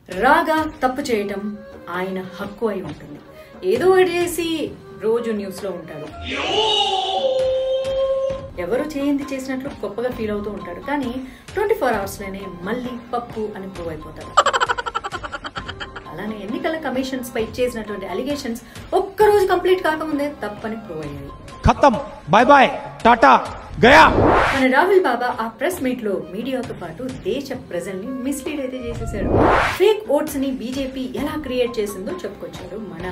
రాగా తప్పు చేయటం ఆయన హక్కు అయి ఉంటుంది. ఏదో ఒకటి చేసి రోజు న్యూస్ లో ఉంటాడు. ఎవరు చేయింది చేసినట్లు గొప్పగా ఫీల్ అవుతూ ఉంటాడు. కానీ 24 hours లోనే మళ్ళీ పప్పు అని ప్రూవ్ అయిపోతాడు. అలానే ఎన్నికల కమిషన్స్ పై చేసినటువంటి అలిగేషన్స్ ఒక్కరోజు కంప్లీట్ కాకముందే తప్పని ప్రూవ్ అయ్యాయి. ఖతం, బై బై, టాటా, గయా. మన రాహుల్ బాబా ఆ ప్రెస్ మీట్ లో మీడియాతో పాటు దేశ ప్రజల్ని మిస్లీడ్ అయితే చేసేసాడు. ఫేక్ ఓట్స్ ని బీజేపీ ఎలా క్రియేట్ చేసిందో చెప్పుకొచ్చాడు మన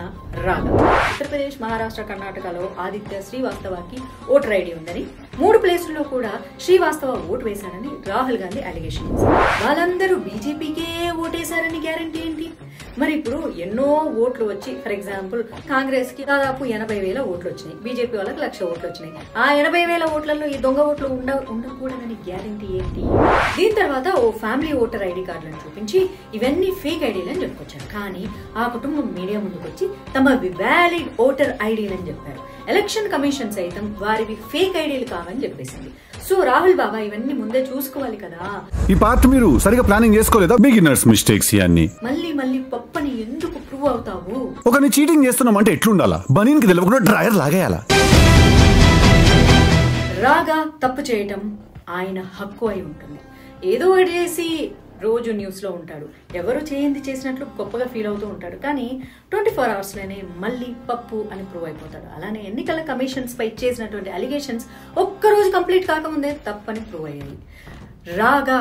రాగా. ఉత్తరప్రదేశ్, మహారాష్ట్ర, కర్ణాటకలో ఆదిత్య శ్రీవాస్తవకి ఓటర్ ఐడి ఉందని, 3 ప్లేసుల్లో కూడా శ్రీవాస్తవ ఓటు వేశాడని రాహుల్ గాంధీ అలిగేషన్ చేశారు. వాళ్ళందరూ బీజేపీకే ఓటేశారని గ్యారంటీ ఏంటి? మరి ఇప్పుడు ఎన్నో ఓట్లు వచ్చి, ఫర్ ఎగ్జాంపుల్ కాంగ్రెస్ కి దాదాపు 80,000 ఓట్లు వచ్చినాయి, బీజేపీ వాళ్ళకి 1,00,000 ఓట్లు వచ్చినాయి. ఆ 80,000 ఓట్లలో ఈ దొంగ ఓట్లు ఉండకూడదని గ్యారంటీ ఏంటి? దీని తర్వాత ఓ ఫ్యామిలీ ఓటర్ ఐడి కార్డులను చూపించి ఇవన్నీ ఫేక్ ఐడీలని చెప్పుకొచ్చారు. కానీ ఆ కుటుంబం మీడియా ముందుకు వచ్చి తమ వ్యాలిడ్ ఓటర్ ఐడీలని చెప్పారు. ఎలక్షన్ కమిషన్ సైతం వారివి ఫేక్ ఐడీలు కావని చెప్పేసింది. సో రాహుల్ బాబా ఇవన్నీ ముందే చూసుకోవాలి కదా. ఈ పార్ట్ మీరు సరిగా ప్లానింగ్ చేసుకోలేదా? బిగినర్స్ మిస్టేక్స్ ఇవన్నీ మళ్ళీ పప్పని ఎందుకు ప్రూవ్ అవుతావు? ఒకరిని చీటింగ్ చేస్తున్నాం అంటే ఎట్లుండాలా? బనీన్ కి తెలియకుండా డ్రైయర్ లాగేయాలా? రాగా తప్పు చేయటం ఆయన హక్కు అయి ఉంటుంది. ఏదో ఒకటి చేసి రోజు న్యూస్ లో ఉంటాడు. ఎవరు చేయింది చేసినట్లు గొప్పగా ఫీల్ అవుతూ ఉంటాడు. కానీ 24 hours లోనే మళ్ళీ పప్పు అని ప్రూవ్ అయిపోతాడు. అలానే ఎన్నికల కమిషన్స్ పై చేసినటువంటి అలిగేషన్స్ ఒక్కరోజు కంప్లీట్ కాకముందే తప్పని ప్రూవ్ అయ్యాయి. రాగా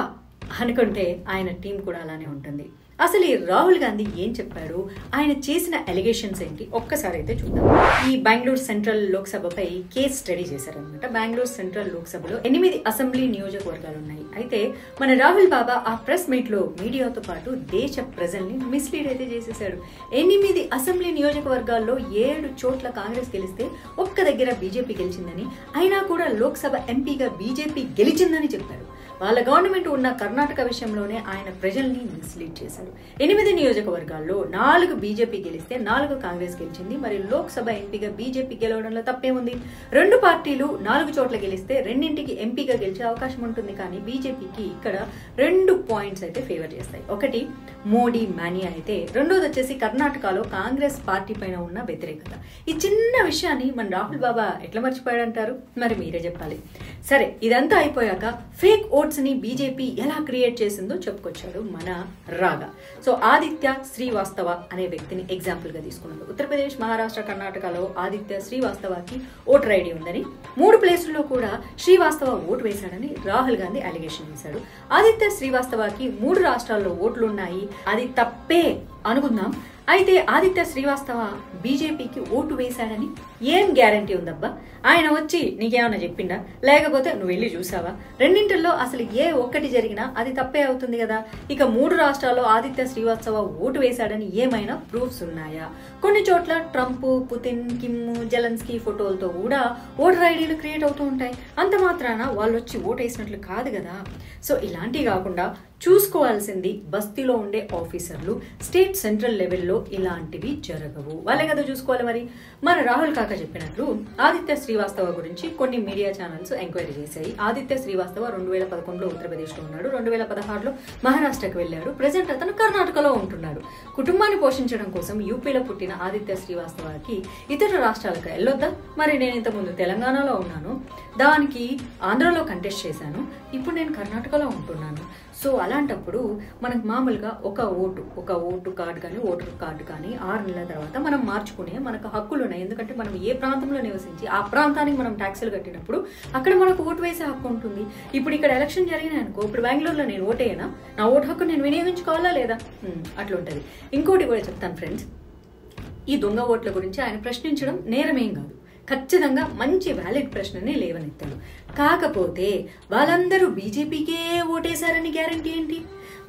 అనుకుంటే ఆయన టీం కూడా అలానే ఉంటుంది. అసలు ఈ రాహుల్ గాంధీ ఏం చెప్పాడు, ఆయన చేసిన అలిగేషన్స్ ఏంటి ఒక్కసారి అయితే చూద్దాం. ఈ బెంగళూరు సెంట్రల్ లోక్సభపై కేస్ స్టడీ చేశారనమాట. బెంగళూరు సెంట్రల్ లోక్సభలో 8 అసెంబ్లీ నియోజకవర్గాలు ఉన్నాయి. అయితే మన రాహుల్ బాబా ఆ ప్రెస్ మీట్ లో మీడియాతో పాటు దేశ ప్రజల్ని మిస్లీడ్ అయితే చేసేసాడు. 8 అసెంబ్లీ నియోజకవర్గాల్లో 7 చోట్ల కాంగ్రెస్ గెలిస్తే ఒక్క దగ్గర బీజేపీ గెలిచిందని, అయినా కూడా లోక్సభ ఎంపీగా బీజేపీ గెలిచిందని చెప్పారు. వాళ్ళ గవర్నమెంట్ ఉన్న కర్ణాటక విషయంలోనే ఆయన ప్రజల్ని మిస్లీడ్ చేశారు. 8 నియోజకవర్గాల్లో 4 బీజేపీ గెలిస్తే 4 కాంగ్రెస్ గెలిచింది. మరి లోక్సభ ఎంపీగా బీజేపీ గెలవడంలో తప్పేముంది? 2 పార్టీలు 4 చోట్ల గెలిస్తే 2 ఎంపీగా గెలిచే అవకాశం ఉంటుంది. కానీ బీజేపీకి ఇక్కడ 2 పాయింట్స్ అయితే ఫేవర్ చేస్తాయి. ఒకటి మోడీ మానియా అయితే, రెండోది వచ్చేసి కర్ణాటకలో కాంగ్రెస్ పార్టీ పైన ఉన్న వ్యతిరేకత. ఈ చిన్న విషయాన్ని మన రాహుల్ బాబా ఎట్లా మర్చిపోయాడంటారు? మరి మీరే చెప్పాలి. సరే, ఇదంతా అయిపోయాక ఫేక్ ఓట్స్ ని బీజేపీ ఎలా క్రియేట్ చేసిందో చెప్పుకొచ్చాడు మన రాగా. సో ఆదిత్య శ్రీవాస్తవ అనే వ్యక్తిని ఎగ్జాంపుల్ గా తీసుకున్నాడు. ఉత్తరప్రదేశ్, మహారాష్ట్ర, కర్ణాటకలో ఆదిత్య శ్రీవాస్తవకి ఓటర్ ఐడి ఉందని, 3 ప్లేసుల్లో కూడా శ్రీవాస్తవ ఓటు వేశాడని రాహుల్ గాంధీ అలిగేషన్ చేశాడు. ఆదిత్య శ్రీవాస్తవకి 3 రాష్ట్రాల్లో ఓట్లున్నాయి, అది తప్పే అనుకుందాం. అయితే ఆదిత్య శ్రీవాస్తవ బీజేపీకి ఓటు వేశాడని ఏం గ్యారంటీ ఉందబ్బా? ఆయన వచ్చి నీకేమన్నా చెప్పిండా? లేకపోతే నువ్వు వెళ్ళి చూసావా? రెండింటిల్లో అసలు ఏ ఒక్కటి జరిగినా అది తప్పే అవుతుంది కదా. ఇక 3 రాష్ట్రాల్లో ఆదిత్య శ్రీవాస్తవ ఓటు వేశాడని ఏమైనా ప్రూఫ్స్ ఉన్నాయా? కొన్ని చోట్ల ట్రంప్, పుతిన్, కిమ్, జెలెన్స్కీ ఫోటోలతో కూడా ఓటర్ ఐడీలు క్రియేట్ అవుతూ ఉంటాయి. అంత మాత్రాన వాళ్ళు వచ్చి ఓటు వేసినట్లు కాదు కదా. సో ఇలాంటివి కాకుండా చూసుకోవాల్సింది బస్తీలో ఉండే ఆఫీసర్లు, స్టేట్ సెంట్రల్ లెవెల్లో ఇలాంటివి జరగవు. వాళ్ళే కదా చూసుకోవాలి. మరి మన రాహుల్ కాక చెప్పినట్లు ఆదిత్య శ్రీవాస్తవ గురించి కొన్ని మీడియా ఛానల్స్ ఎంక్వైరీ చేశాయి. ఆదిత్య శ్రీవాస్తవ 2011లో ఉత్తరప్రదేశ్లో ఉన్నాడు, 2016లో మహారాష్ట్రకు వెళ్ళాడు, ప్రెసెంట్ అతను కర్ణాటకలో ఉంటున్నాడు. కుటుంబాన్ని పోషించడం కోసం యూపీలో పుట్టిన ఆదిత్య శ్రీవాస్తవకి ఇతర రాష్ట్రాలకు వెళ్ళొద్దా? మరి నేను ఇంతకుముందు తెలంగాణలో ఉన్నాను, దానికి ఆంధ్రలో కంటెస్ట్ చేశాను, ఇప్పుడు నేను కర్ణాటకలో ఉంటున్నాను. సో అలాంటప్పుడు మనకు మామూలుగా ఒక ఓటు కార్డు కానీ ఓటర్ కార్డు కానీ 6 నెలల తర్వాత మనం మార్చుకునే మనకు హక్కులు ఉన్నాయి. ఎందుకంటే మనం ఏ ప్రాంతంలో నివసించి ఆ ప్రాంతానికి మనం ట్యాక్సులు కట్టినప్పుడు అక్కడ మనకు ఓటు వేసే హక్కు ఉంటుంది. ఇప్పుడు ఇక్కడ ఎలక్షన్ జరిగినాయి అనుకో, ఇప్పుడు బెంగళూరులో నేను ఓటేనా, నా ఓటు హక్కు నేను వినియోగించుకోవాలా లేదా? అట్లా ఉంటుంది. ఇంకోటి కూడా చెప్తాను ఫ్రెండ్స్, ఈ దొంగ ఓట్ల గురించి ఆయన ప్రశ్నించడం నేరమేం కాదు. ఖచ్చితంగా మంచి వ్యాలిడ్ ప్రశ్నని లేవనెత్తాడు. కాకపోతే వాళ్ళందరూ బీజేపీకే ఓటేశారని గ్యారంటీ ఏంటి?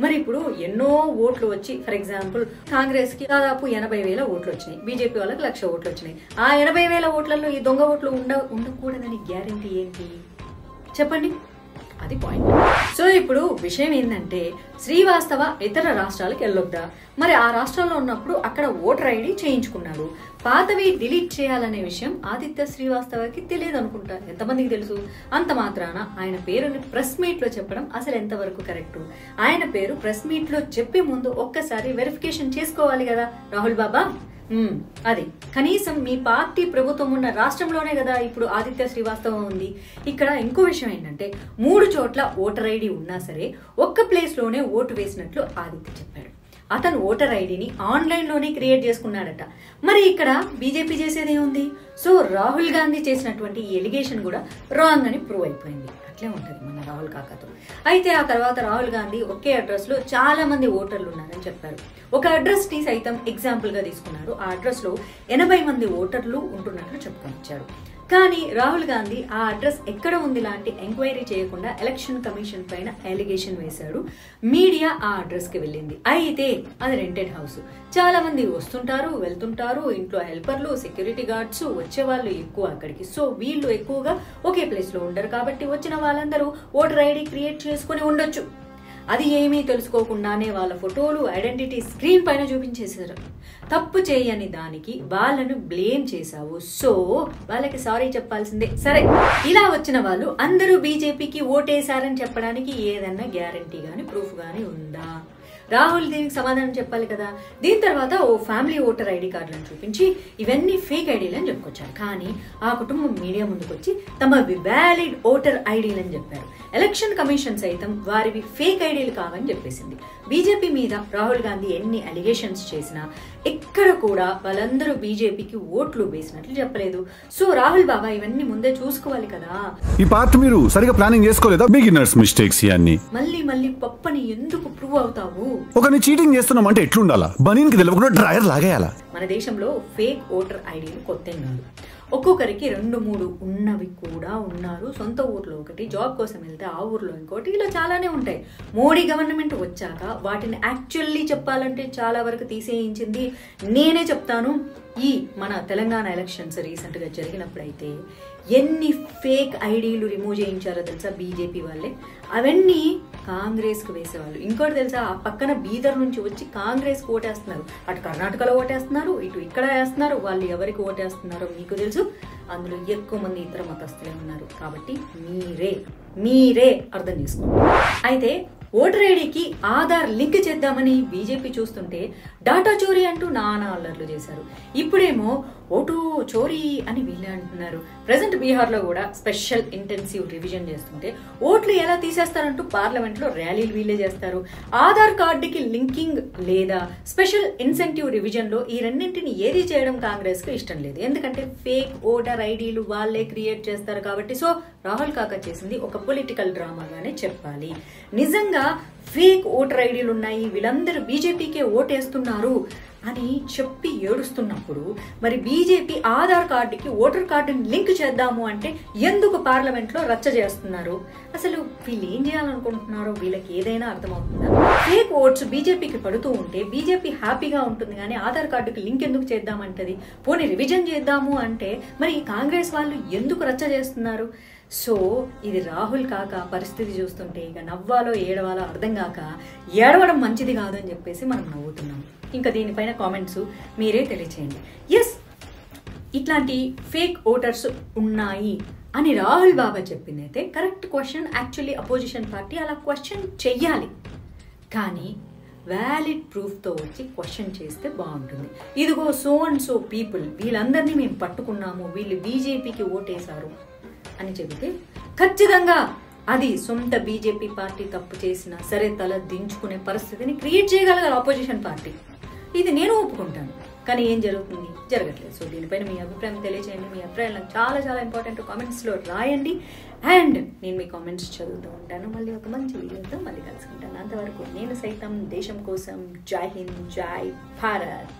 మరి ఇప్పుడు ఎన్నో ఓట్లు వచ్చి, ఫర్ ఎగ్జాంపుల్ కాంగ్రెస్ కి దాదాపు 80,000 ఓట్లు వచ్చినాయి, బీజేపీ వాళ్ళకి 1,00,000 ఓట్లు వచ్చినాయి. ఆ 80,000 ఓట్లలో ఈ దొంగ ఓట్లు ఉండకూడదని గ్యారంటీ ఏంటి చెప్పండి? అది పాయింట్. సో ఇప్పుడు విషయం ఏంటంటే శ్రీవాస్తవ ఇతర రాష్ట్రాలకు వెళ్ళొద్దా, మరి ఆ రాష్ట్రంలో ఉన్నప్పుడు అక్కడ ఓటర్ ఐడి చేయించుకున్నాడు, పాతవి డిలీట్ చేయాలనే విషయం ఆదిత్య శ్రీవాస్తవకి తెలియదు అనుకుంటా. ఎంతమందికి తెలుసు? అంత మాత్రాన ఆయన పేరుని ప్రెస్ మీట్ లో చెప్పడం అసలు ఎంతవరకు కరెక్ట్? ఆయన పేరు ప్రెస్ మీట్ లో చెప్పే ముందు ఒక్కసారి వెరిఫికేషన్ చేసుకోవాలి కదా రాహుల్ బాబా. అది కనీసం మీ పార్టీ ప్రభుత్వం ఉన్న రాష్ట్రంలోనే కదా ఇప్పుడు ఆదిత్య శ్రీవాస్తవ ఉంది. ఇక్కడ ఇంకో విషయం ఏంటంటే 3 చోట్ల ఓటర్ ఐడి ఉన్నా సరే ఒక్క ప్లేస్ లోనే ఓటు వేసినట్లు ఆదిత్య చెప్పాడు. అతను ఓటర్ ఐడిని ఆన్లైన్ లోనే క్రియేట్ చేసుకున్నాడట. మరి ఇక్కడ బీజేపీ చేసేది ఏముంది? సో రాహుల్ గాంధీ చేసినటువంటి ఈ ఎలిగేషన్ కూడా రాంగ్ అని ప్రూవ్ అయిపోయింది. అట్లే ఉంటది మన రాహుల్ కాకతో. అయితే ఆ తర్వాత రాహుల్ గాంధీ ఒకే అడ్రస్ లో చాలా మంది ఓటర్లు ఉన్నారని చెప్పారు. ఒక అడ్రస్ ని సైతం ఎగ్జాంపుల్ గా తీసుకున్నారు. ఆ అడ్రస్ లో 80 మంది ఓటర్లు ఉంటున్నట్లు చెప్పుకొనిచ్చారు. కానీ రాహుల్ గాంధీ ఆ అడ్రస్ ఎక్కడ ఉంది లాంటి ఎంక్వైరీ చేయకుండా ఎలక్షన్ కమిషన్ పైన అలిగేషన్ వేశాడు. మీడియా ఆ అడ్రస్ కి వెళ్ళింది. అయితే అది రెంటెడ్ హౌస్. చాలా మంది వస్తుంటారు, వెళ్తుంటారు, ఇంట్లో హెల్పర్లు, సెక్యూరిటీ గార్డ్స్ వచ్చే వాళ్ళు ఎక్కువ అక్కడికి. సో వీళ్ళు ఎక్కువగా ఒకే ప్లేస్ లో ఉండరు కాబట్టి వచ్చిన వాళ్ళందరూ ఓటర్ ఐడి క్రియేట్ చేసుకుని ఉండొచ్చు. అది ఏమీ తెలుసుకోకుండానే వాళ్ళ ఫోటోలు, ఐడెంటిటీ స్క్రీన్ పైన చూపించేశారు. తప్పు చేయని దానికి వాళ్ళను బ్లేమ్ చేశావు, సో వాళ్ళకి సారీ చెప్పాల్సిందే. సరే, ఇలా వచ్చిన వాళ్ళు అందరూ బీజేపీకి ఓటేశారని చెప్పడానికి ఏదన్నా గ్యారంటీ గాని ప్రూఫ్ గాని ఉందా? రాహుల్ దీనికి సమాధానం చెప్పాలి కదా. దీని తర్వాత ఓ ఫ్యామిలీ ఓటర్ ఐడి కార్డులను చూపించి ఇవన్నీ ఫేక్ ఐడీలు అని చెప్పుకొచ్చారు. కానీ ఆ కుటుంబం మీడియా ముందుకొచ్చి తమవి వ్యాలిడ్ ఓటర్ ఐడీలు అని చెప్పారు. ఎలక్షన్ కమిషన్ సైతం వారివి ఫేక్ ఐడీలు కావని చెప్పేసింది. బీజేపీ మీద రాహుల్ గాంధీ ఎన్ని అలిగేషన్స్ చేసినా ఎక్కడ కూడా వాళ్ళందరూ బీజేపీకి ఓట్లు వేసినట్లు చెప్పలేదు. సో రాహుల్ బాబా ఇవన్నీ ముందే చూసుకోవాలి కదా. ఈ పార్ట్ మీరు సరిగా ప్లానింగ్ చేసుకోలేదా? బిగినర్స్ మిస్టేక్స్ ఇవన్నీ మళ్ళీ పప్పని ఎందుకు ప్రూవ్ అవుతావు? ఒకరిని చీటింగ్ చేస్తున్నాం అంటే ఎట్లుండాలా? బనీన్ కి తెలియకుండా డ్రైయర్ లాగేయాలా? మన దేశంలో ఫేక్ ఓటర్ ఐడీలు కొత్తేం కాదు. ఒక్కొక్కరికి 2-3 ఉన్నవి కూడా ఉన్నారు. సొంత ఊర్లో ఒకటి, జాబ్ కోసం వెళ్తే ఆ ఊర్లో ఇంకోటి, ఇలా చాలానే ఉంటాయి. మోడీ గవర్నమెంట్ వచ్చాక వాటిని యాక్చువల్లీ చెప్పాలంటే చాలా వరకు తీసేయించింది. నేనే చెప్తాను, ఈ మన తెలంగాణ ఎలక్షన్స్ రీసెంట్ గా జరిగినప్పుడైతే ఎన్ని ఫేక్ ఐడీలు రిమూవ్ చేయించారో తెలుసా బీజేపీ వాళ్ళే. అవన్నీ కాంగ్రెస్ కు వేసేవాళ్ళు. ఇంకోటి తెలుసా, ఆ పక్కన బీదర్ నుంచి వచ్చి కాంగ్రెస్ కు ఓటేస్తున్నారు. అటు కర్ణాటకలో ఓటేస్తున్నారు, ఇటు ఇక్కడ వేస్తున్నారు. వాళ్ళు ఎవరికి ఓటేస్తున్నారో మీకు తెలుసు. అందులో ఎక్కువ మంది ఇతర మతస్థులే ఉన్నారు. కాబట్టి మీరే అర్థం చేసుకోండి. అయితే ఓటర్ ఐడికి ఆధార్ లింక్ చేద్దామని బీజేపీ చూస్తుంటే డాటా చోరీ అంటూ నానా అల్లర్లు చేశారు. ఇప్పుడేమో ఓటు చోరీ అని వీళ్ళే అంటున్నారు. ప్రెసెంట్ బీహార్ లో కూడా స్పెషల్ ఇంటెన్సివ్ రివిజన్ చేస్తుంటే ఓట్లు ఎలా తీసేస్తారంటూ పార్లమెంట్ లో ర్యాలీలు వీళ్ళే చేస్తారు. ఆధార్ కార్డుకి లింకింగ్ లేదా స్పెషల్ ఇన్సెంటివ్ రివిజన్ లో ఈ రెండింటిని ఏది చేయడం కాంగ్రెస్ కు ఇష్టం లేదు. ఎందుకంటే ఫేక్ ఓటర్ ఐడీలు వాళ్ళే క్రియేట్ చేస్తారు కాబట్టి. సో రాహుల్ కాకా చేసింది ఒక పొలిటికల్ డ్రామాగానే చెప్పాలి. నిజంగా ఫేక్ ఓటర్ ఐడీలు ఉన్నాయి, వీళ్ళందరూ బీజేపీకే ఓటేస్తున్నారు అని చెప్పి ఏడుస్తున్నప్పుడు మరి బీజేపీ ఆధార్ కార్డుకి ఓటర్ కార్డుని లింక్ చేద్దాము అంటే ఎందుకు పార్లమెంట్ లో రచ్చ చేస్తున్నారు? అసలు వీళ్ళు ఏం చేయాలనుకుంటున్నారో వీళ్ళకి ఏదైనా అర్థమవుతుందా? ఫేక్ ఓట్స్ బీజేపీకి పడుతూ ఉంటే బీజేపీ హ్యాపీగా ఉంటుంది, కానీ ఆధార్ కార్డుకి లింక్ ఎందుకు చేద్దామంటది? పోనీ రివిజన్ చేద్దాము అంటే మరి కాంగ్రెస్ వాళ్ళు ఎందుకు రచ్చ చేస్తున్నారు? సో ఇది రాహుల్ కాక పరిస్థితి చూస్తుంటే ఇక నవ్వాలో ఏడవాలో అర్థం కాక ఏడవడం మంచిది కాదు అని చెప్పేసి మనం నవ్వుతున్నాం. ఇంకా దీనిపైన కామెంట్స్ మీరే తెలియచేయండి. ఎస్, ఇట్లాంటి ఫేక్ ఓటర్స్ ఉన్నాయి అని రాహుల్ బాబా చెప్పింది అయితే correct question. Actually opposition party అలా క్వశ్చన్ చెయ్యాలి, కానీ వ్యాలిడ్ ప్రూఫ్తో వచ్చి క్వశ్చన్ చేస్తే బాగుంటుంది. ఇదిగో సో అండ్ సో పీపుల్, వీళ్ళందరినీ మేము పట్టుకున్నాము, వీళ్ళు బీజేపీకి ఓటేశారు అని చెబితే ఖచ్చితంగా అది సొంత బీజేపీ పార్టీ తప్పు చేసినా సరే తల దించుకునే పరిస్థితిని క్రియేట్ చేయగలగాలి ఆపోజిషన్ పార్టీ. ఇది నేను ఒప్పుకుంటాను, కానీ ఏం జరుగుతుంది? జరగట్లేదు. సో దీనిపైన మీ అభిప్రాయం తెలియజేయండి. మీ అభిప్రాయాలు నాకు చాలా చాలా ఇంపార్టెంట్. కామెంట్స్లో రాయండి అండ్ నేను మీ కామెంట్స్ చదువుతూ ఉంటాను. మళ్ళీ ఒక మంచి వీడియోతో మళ్ళీ కలుసుకుంటాను. అంతవరకు నేను సైతం దేశం కోసం. జై హింద్, జై భారత్.